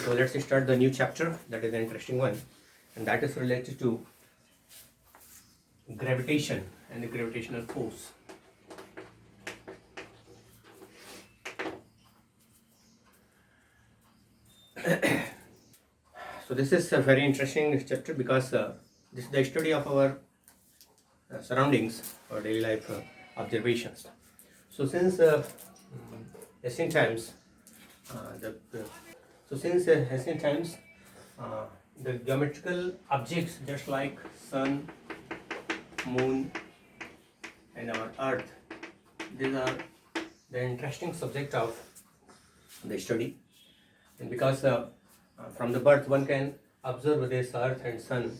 So let's start the new chapter. That is an interesting one, and that is related to gravitation and the gravitational force. So this is a very interesting chapter because this is the study of our surroundings or daily life observations. So since ancient times, ancient times, the geometrical objects just like sun, moon, and our Earth, these are the interesting subject of the study, and because from the birth one can observe this Earth and sun,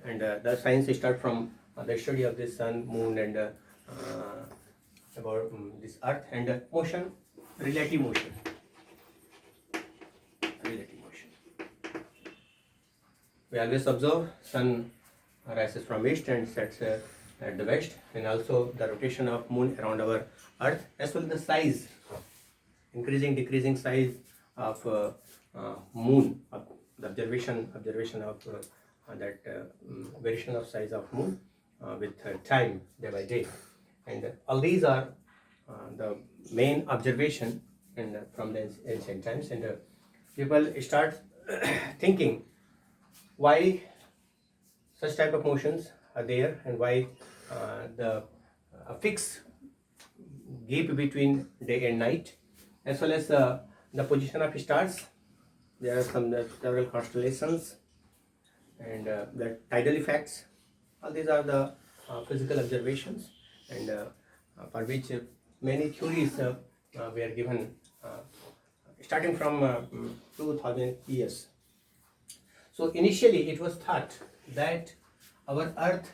and the science start from the study of this sun, moon, and about this Earth and motion, relative motion. We always observe sun rises from east and sets at the west, and also the rotation of moon around our Earth, as well as the size, increasing, decreasing size of moon, the observation of that variation of size of moon with time day by day, and all these are the main observation and from the ancient times, and people start thinking why such type of motions are there, and why the fixed gap between day and night, as well as the position of stars. There are several constellations, and the tidal effects. All these are the physical observations, and for which many theories were given starting from 2000 years. So initially it was thought that our Earth,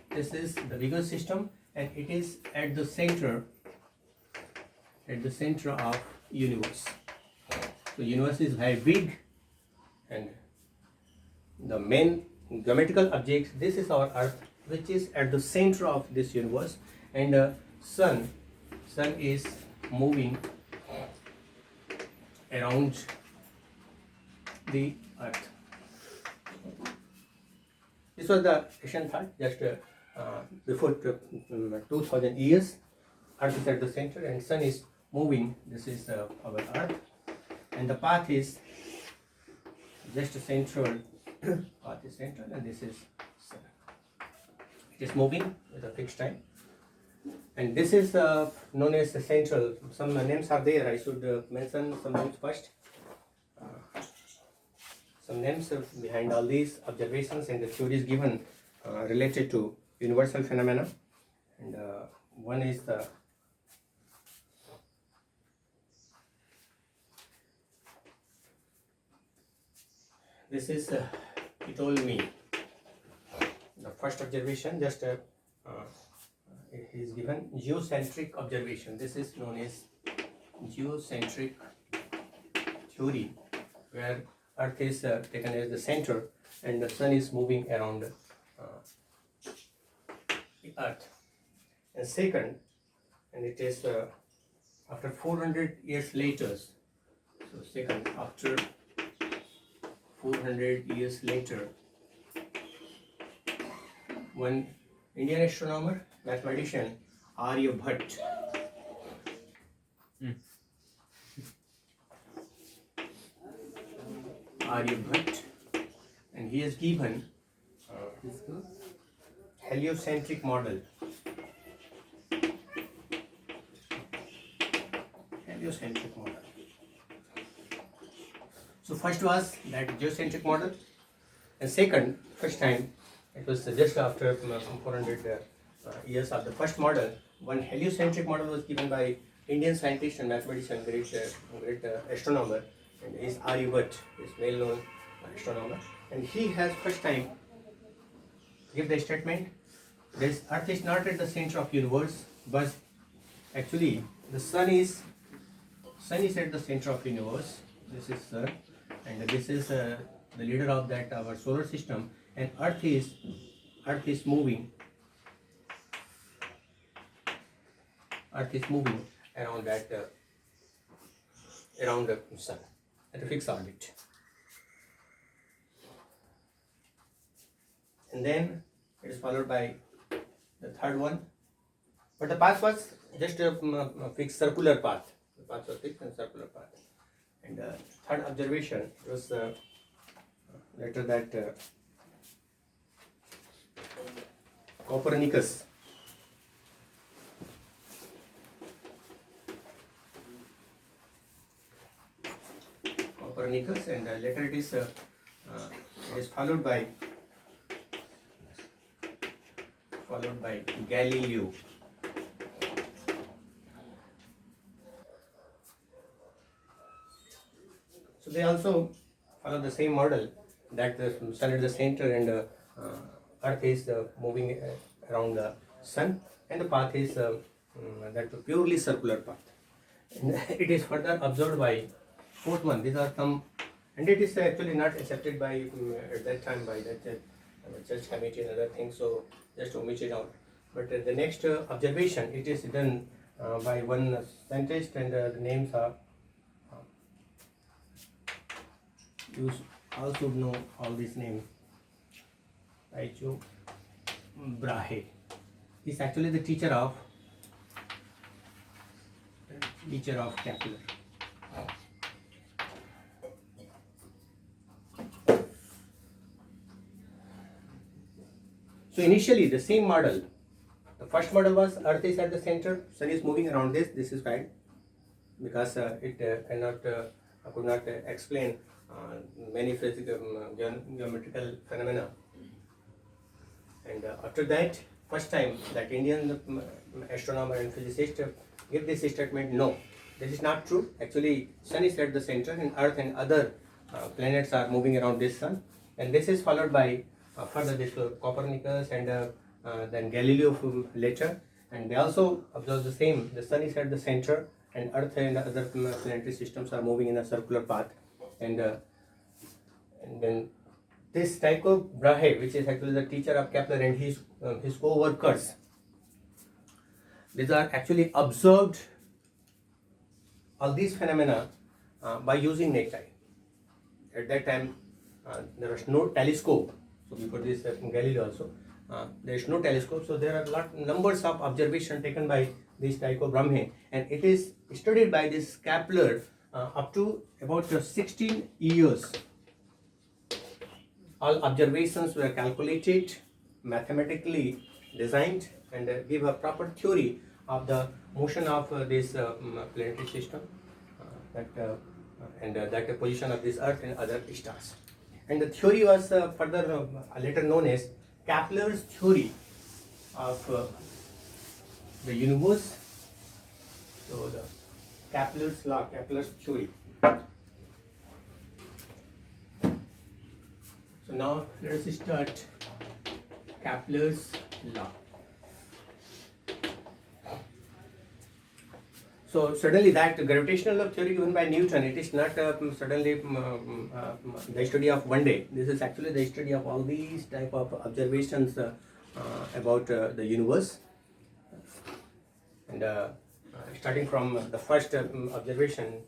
this is the bigger system, and it is at the center of universe. So universe is very big, and the main geometrical object, this is our Earth, which is at the center of this universe, and sun is moving around the Earth. This was the ancient thought just before 2000 years. Earth is at the center and sun is moving. This is our Earth, and the path is just central. Path is central, and this is sun. It is moving with a fixed time, and this is known as the central. Some names are there. I should mention some names first. Some names behind all these observations and the theories given related to universal phenomena, and one is the this is he told me the first observation, just it is given geocentric observation. This is known as geocentric theory, where Earth is taken as the center and the sun is moving around the Earth. And second, and it is after 400 years later, so second, after 400 years later, one Indian astronomer, mathematician, Aryabhat, and he has given heliocentric model. Heliocentric model. So first was that geocentric model, and second, first time, it was just after 400 years of the first model, one heliocentric model was given by Indian scientist and mathematician, great astronomer, and is Aryabhat, is well-known astronomer, and he has first time give the statement: this Earth is not at the center of universe, but actually the sun is at the center of universe. This is sun, and this is the leader of that our solar system, and Earth is moving around that around the sun. at a fixed orbit. And then it is followed by the third one, but the path was just a fixed circular path. The path was fixed and circular path. And third observation was later that Copernicus and later it is followed by Galileo. So they also follow the same model, that the sun is the center and Earth is moving around the sun, and the path is that purely circular path. And it is further observed by fourth one. These are some, and it is actually not accepted by at that time by the church committee and other things. So just omit it out. But the next observation, it is done by one scientist, and the names are. You all should know all these names. Tycho Brahe. He is actually the teacher of Kepler. So initially the same model. The first model was Earth is at the center, Sun is moving around this. This is right, because it could not explain many physical geometrical phenomena. And after that, first time that Indian astronomer and physicist give this statement, no, this is not true. Actually, Sun is at the center and Earth and other planets are moving around this Sun. And this is followed by further this Copernicus and then Galileo later. And they also observe the same. The Sun is at the center and Earth and other planetary systems are moving in a circular path. And then this Tycho Brahe, which is actually the teacher of Kepler and his co-workers, these are actually observed all these phenomena by using naked eye. At that time, there was no telescope. So before this, Galileo also, there is no telescope. So there are numbers of observations taken by this Tycho Brahe, and it is studied by this Kepler up to about 16 years. All observations were calculated, mathematically designed, and give a proper theory of the motion of this planetary system, and that position of this Earth and other stars. And the theory was further later known as Kepler's theory of the universe. So the Kepler's law, Kepler's theory. So now let us start Kepler's law. So certainly that gravitational law theory given by Newton, it is not certainly the study of one day. This is actually the study of all these type of observations about the universe. And starting from the first observation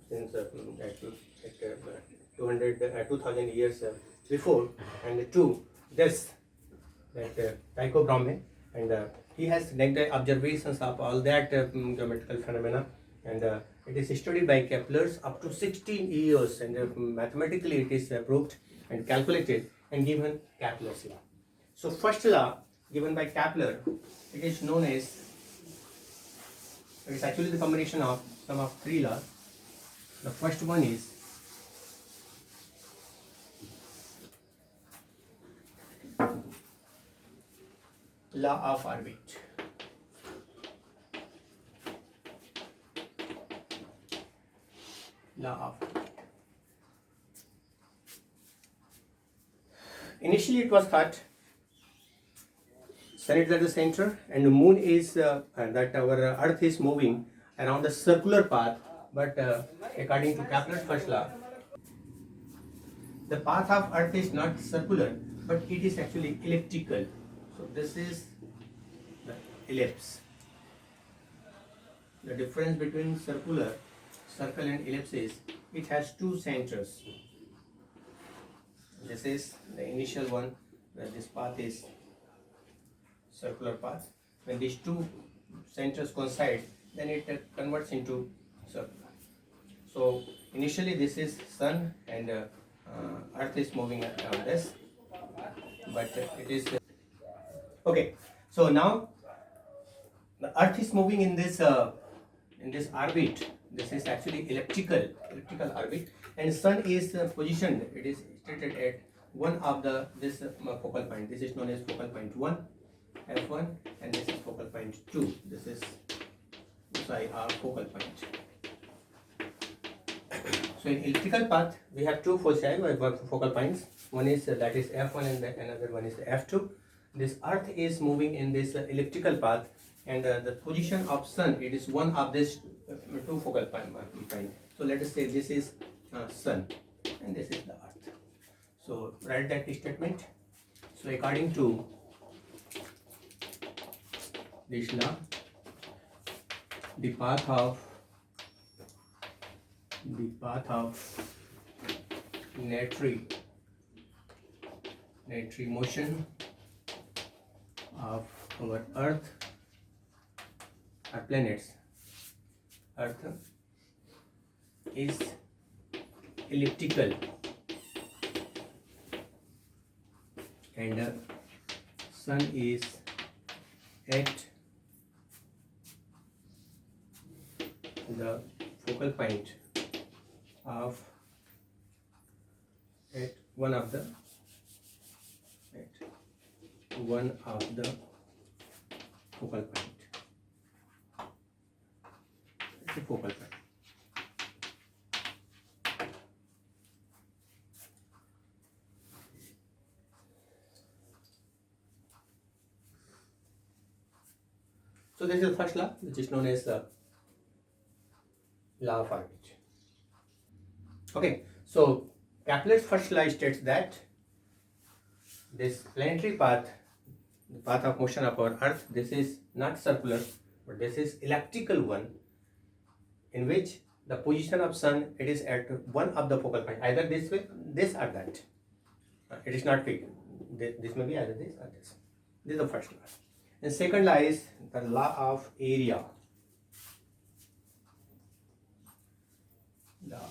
since 2000 years before, and to this that Tycho Brahe, and he has naked observations of all that geometrical phenomena, and it is studied by Kepler's up to 16 years, and mathematically it is proved and calculated and given Kepler's law. So first law given by Kepler, it is known as, it is actually the combination of sum of three laws. The first one is law of orbit. Law of orbit. Initially it was thought Sun is at the center and the moon is that our Earth is moving around a circular path, but according to Kepler's first law, the path of Earth is not circular, but it is actually elliptical. So this is the ellipse. The difference between circle and ellipse is it has two centers. This is the initial one where this path is circular path. When these two centers coincide, then it converts into circular. So initially this is sun and earth is moving around this, but it is okay. So now the earth is moving in this orbit. This is actually elliptical orbit, and sun is positioned. It is situated at one of this focal point. This is known as focal point 1, f1, and this is focal point 2. This is our focal point. So in elliptical path, we have two foci or focal points. One is that is f1 and another one is f2. This earth is moving in this elliptical path, and the position of sun, it is one of these two focal point. So let us say this is sun and this is the earth. So write that statement. So according to this law, the path of planetary motion of our earth or planets, earth is elliptical, and sun is at the focal point of at one of the focal point. It's a focal point. So this is the first law, which is known as the law of orbit. Okay, so Kepler's first law states that this planetary path, the path of motion of our earth, this is not circular, but this is elliptical one, in which the position of sun, it is at one of the focal point, either this way, this or that. It is not fixed. This may be either this or this. This is the first law. And second law is the law of area. Now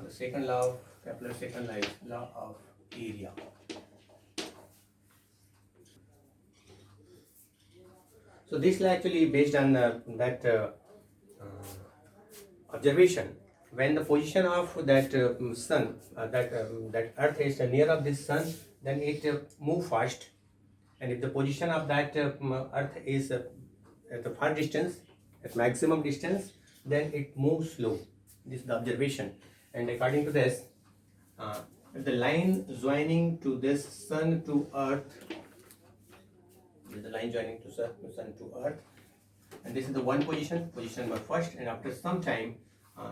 the second law of Kepler's second law is law of area. So this law actually based on that observation. When the position of that sun, that earth is near of this sun, then it move fast. And if the position of that earth is at the far distance, at maximum distance, then it moves slow. This is the observation. And according to this, if the line joining to this sun to earth, this is the line joining to sun to earth, and this is the one position number first, and after some time,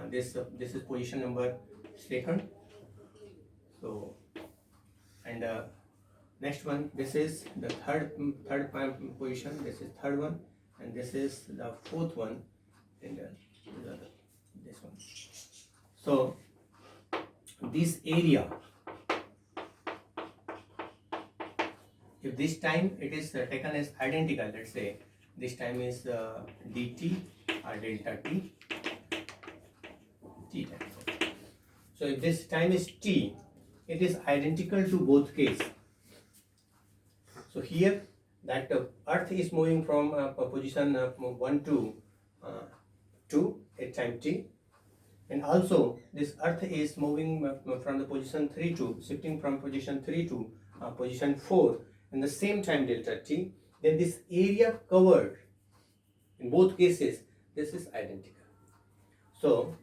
this is position number second. So, and next one, this is the third position. This is third one, and this is the fourth one, and this one. So this area, if this time it is taken as identical, let's say this time is dt or delta t time. So if this time is t, it is identical to both cases. So here that earth is moving from position 1 to 2 at time t, and also this earth is moving from the position 3 to, shifting from position 3 to position 4 in the same time delta t, then this area covered in both cases, this is identical. So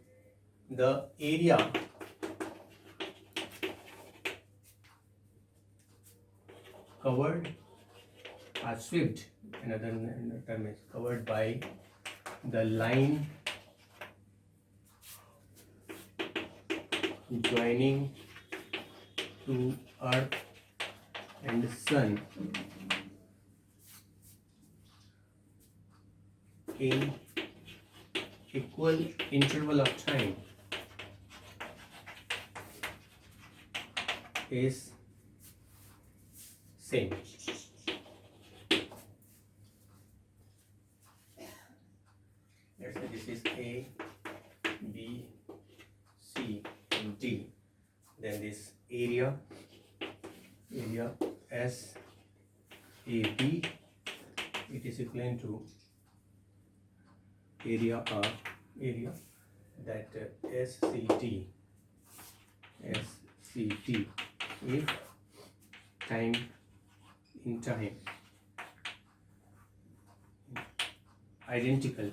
the area covered or swept, another term is covered by the line joining to earth and sun in equal interval of time is same. Let's say this is A, B, C, and D. Then this area S A B, it is equivalent to area that SCT if time identical.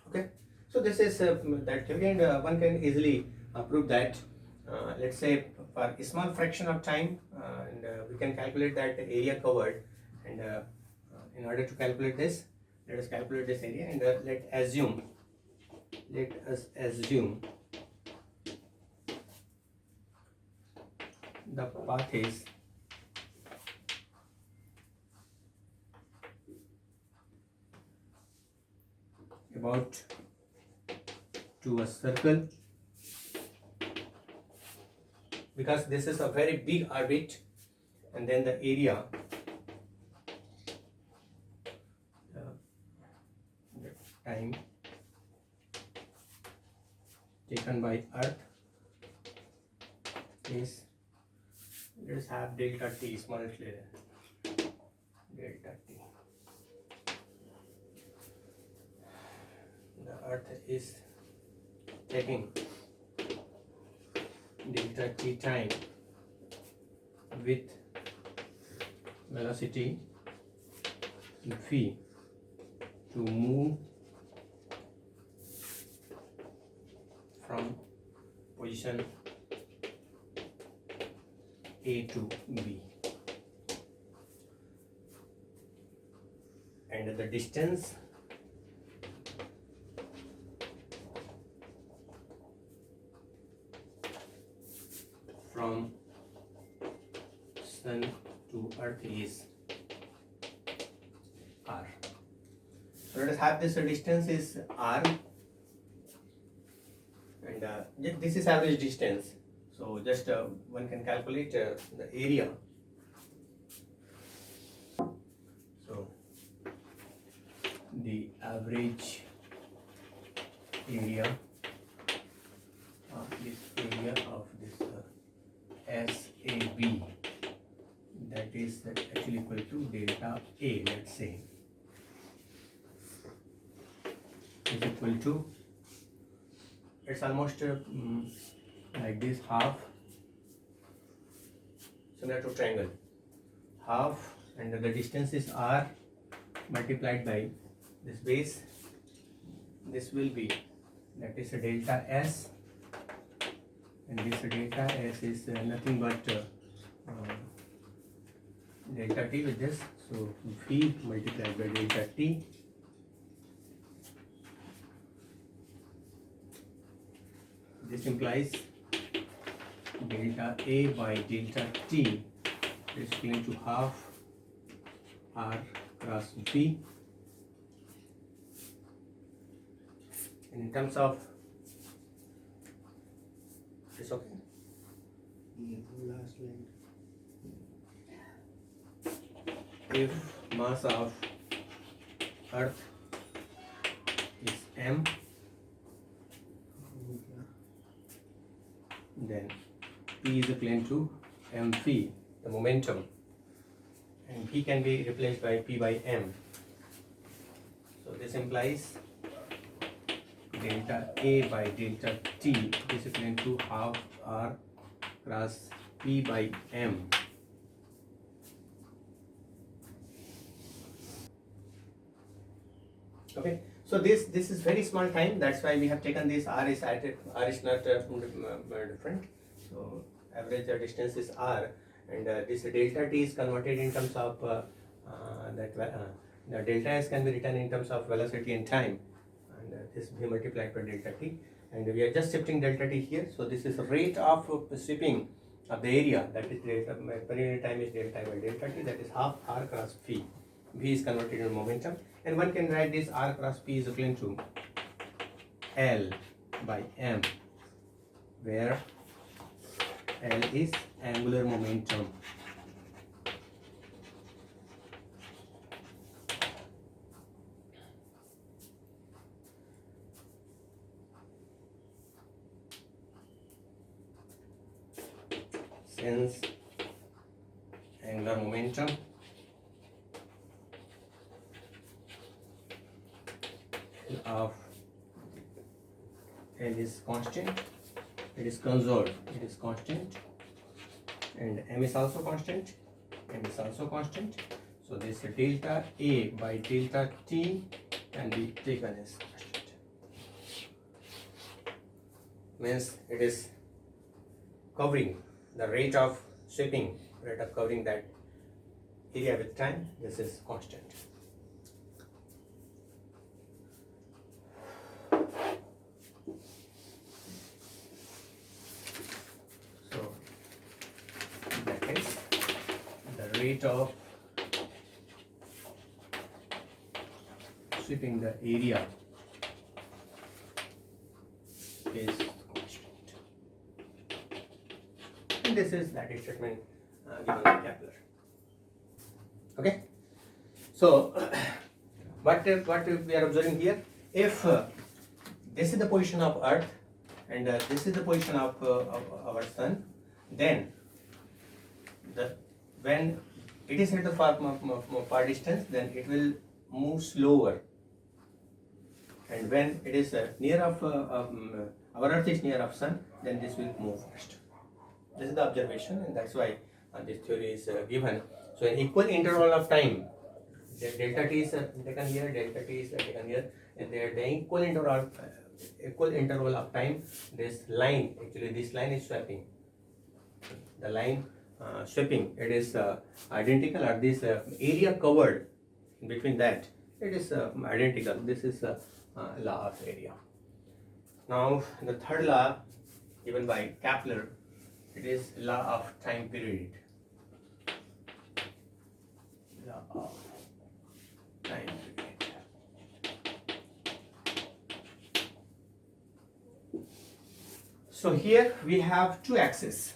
Okay, so this is that theory, and one can easily prove that. Let's say for a small fraction of time, and we can calculate that area covered, and in order to calculate this, let us calculate this area, and let us assume the path is about to a circle, because this is a very big orbit, and then the area the time taken by Earth is, let us have delta t, small delta t. The Earth is taking delta t time with velocity v to move from position A to B, and the distance from Sun to Earth is r. So let us have this distance is r, and this is average distance. So just one can calculate the area. So the average area of this SAB, that is actually equal to delta A, let's say, is equal to, it's almost like this, half, similar to triangle, half, and the distance is r multiplied by this base. This will be, that is a delta S, and this delta S is nothing but delta t with this, so V multiplied by delta t. This implies delta A by delta t is equal to half r cross V. And in terms of, it's okay. Last line. If mass of Earth is m, then P is equivalent to mv, the momentum, and P can be replaced by P by m. So this implies delta A by delta t is equivalent to half r cross P by m. Okay, so this is very small time. That's why we have taken this r is not different. So average distance is r, and this delta t is converted in terms of the delta s can be written in terms of velocity and time, and this will be multiplied by delta t, and we are just shifting delta t here. So this is the rate of sweeping of the area, that is delta per unit time is delta by delta t, that is half r cross phi. V is converted into momentum, and one can write this R cross P is equivalent to L by M, where L is angular momentum. Since angular momentum of L is constant, it is conserved, it is constant, and M is also constant, M is also constant. So this delta A by delta T can be taken as constant. Means it is covering the rate of sweeping, rate of covering that area with time. This is constant. So that is the rate of sweeping the area is constant. And this is that statement given by Kepler. Okay. So what we are observing here, if this is the position of Earth and this is the position of our Sun, then when it is at the far distance, then it will move slower, and when it is near of our Earth is near of Sun, then this will move fast. This is the observation, and that's why this theory is given. So an equal interval of time, delta t is taken here, delta t is taken here, and the equal interval of time, this line, actually this line is sweeping. The line sweeping, it is identical, or this area covered between that, it is identical. This is law of area. Now the third law given by Kepler, it is law of time period. Law of time period. So here we have two axes.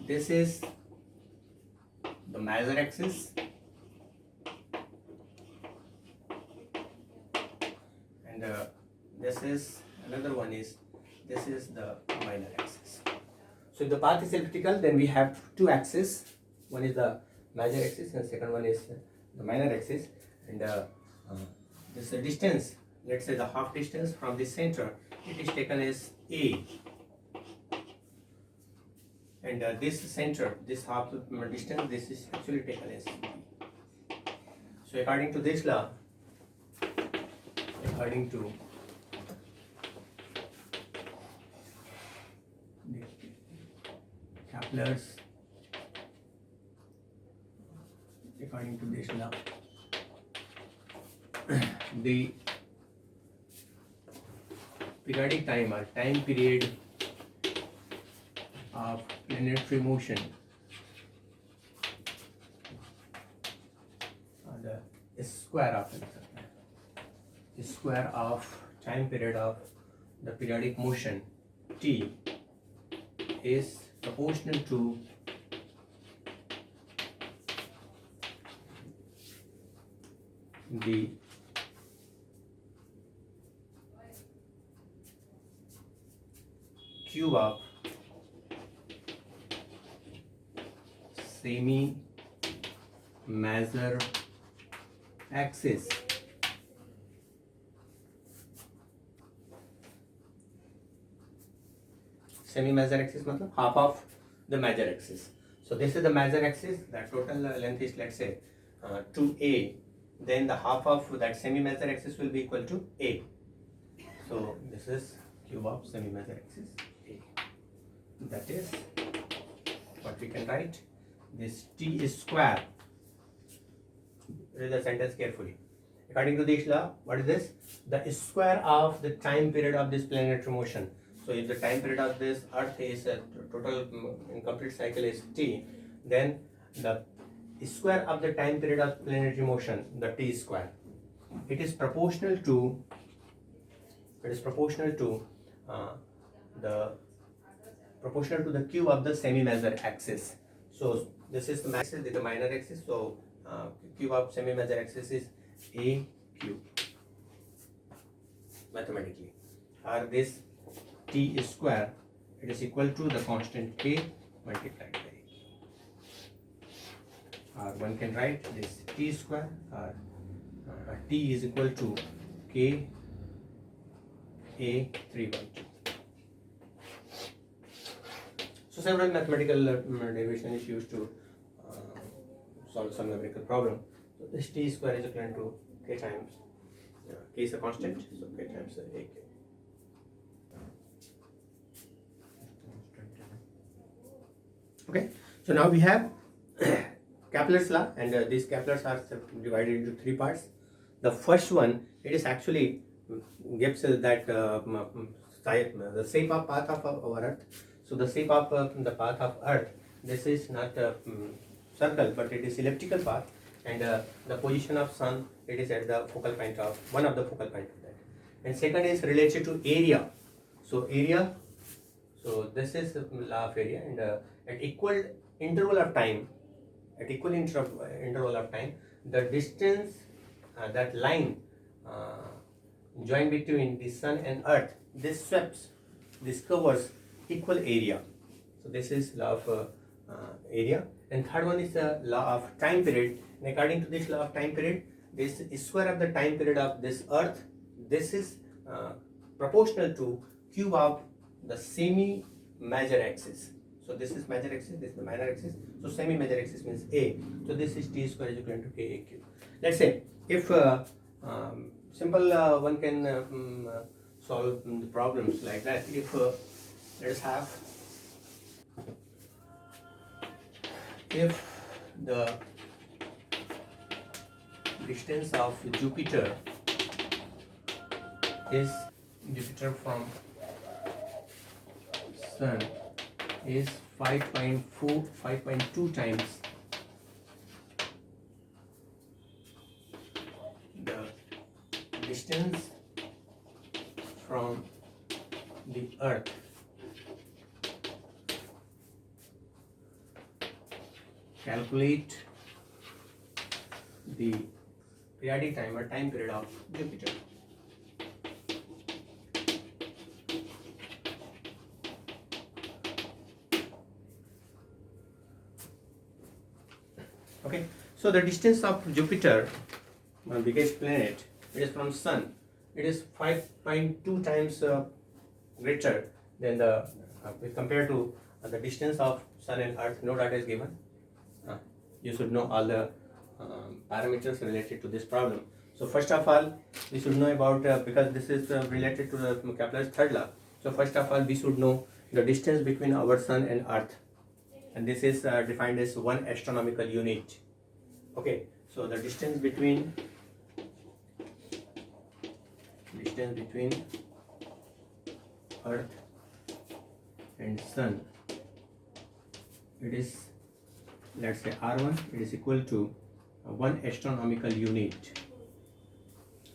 This is the major axis, and this is another one is, this is the minor axis. So if the path is elliptical, then we have two axes. One is the major axis and second one is the minor axis, and this distance, let's say the half distance from the center, it is taken as A, and this center, this half distance, this is actually taken as B. So according to this law, according to Kepler's, according to this law, the periodic time or time period of planetary motion, the square of time period of the periodic motion T is proportional to the cube of semi-major axis semi-major axis means half of the major axis. So this is the major axis, the total length is, let's say 2a, then the half of that semi-major axis will be equal to a. So this is cube of semi-major axis a. That is what we can write. This t is square. Read the sentence carefully. According to this law, what is this? The square of the time period of this planetary motion. So if the time period of this Earth is total incomplete cycle is t, then the square of the time period of planetary motion, the t square, it is proportional to the cube of the semi-major axis. So this is the major axis, this is the minor axis. So cube of semi-major axis is a cube mathematically, or this t square, it is equal to the constant k multiplied by a. Or one can write this t square, or t is equal to k a 3 by 2. So several mathematical derivation is used to solve some numerical problem. So this t square is equivalent to k times k is a constant, so k times a k. Okay, so now we have Kepler's law, and these Kepler's are divided into three parts. The first one, it is actually gives that the shape of path of our Earth. So the shape of the path of Earth, this is not a circle, but it is elliptical path, and the position of Sun, it is at the focal point of one of the focal point of that. And second is related to area. So area, so this is the law of area, and at equal interval of time, the distance, that line joined between the Sun and Earth, this covers equal area. So this is law of area. And third one is the law of time period. And according to this law of time period, this square of the time period of this Earth, this is proportional to cube of the semi-major axis. So this is major axis, this is the minor axis. So semi-major axis means A. So this is t square is equal to k a cube. Let's say if simple one can solve the problems like that. If let us have, if the distance of Jupiter from Sun is 5.2 times the distance from the Earth. Calculate the periodic time or time period of Jupiter. Okay, so the distance of Jupiter, the biggest planet, it is from Sun. It is 5.2 times greater than the compared to the distance of Sun and Earth. No data is given. You should know all the parameters related to this problem. So first of all, we should know about because this is related to the Kepler's third law. So first of all, we should know the distance between our Sun and Earth, and this is defined as 1 astronomical unit. Okay, so the distance between Earth and Sun, it is, let's say R1, it is equal to 1 astronomical unit.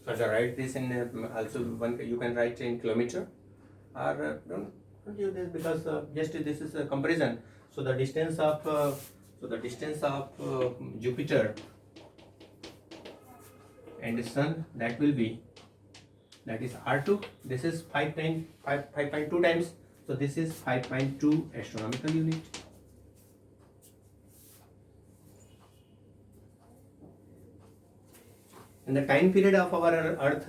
So to write this in also one, you can write in kilometer, or don't use this because just this is a comparison. So the distance of Jupiter and the Sun, that will be, that is R2. This is 5.2 times. So this is 5.2 astronomical unit. And the time period of our Earth,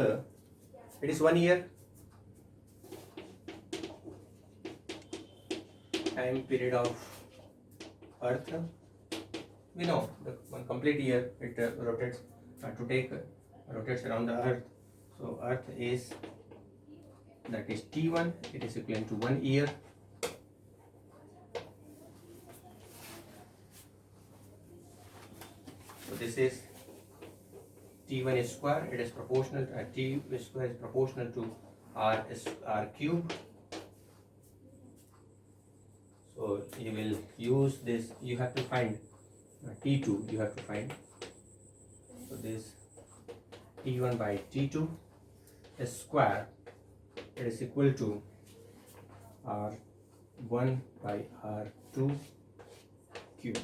it is 1 year. Time period of Earth, we know the one complete year it rotates rotates around the Earth. So Earth is, that is T1, it is equivalent to 1 year. So this is T1 square, it is proportional, T square is proportional to R cube. So you will use this, you have to find T2 you have to find. So this T1 by T2 square, it is equal to R1 by R2 cube.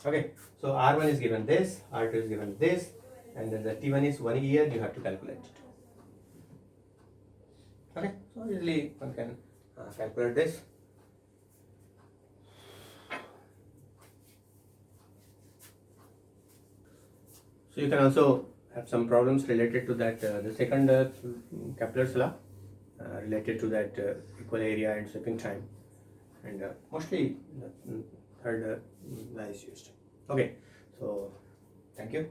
Okay, so R1 is given this, R2 is given this, and then the T1 is 1 year, you have to calculate it. Okay, so easily one can calculate this. So you can also have some problems related to that, the second Kepler's law, related to that equal area and sweeping time, and mostly the third law is used. Okay, so thank you.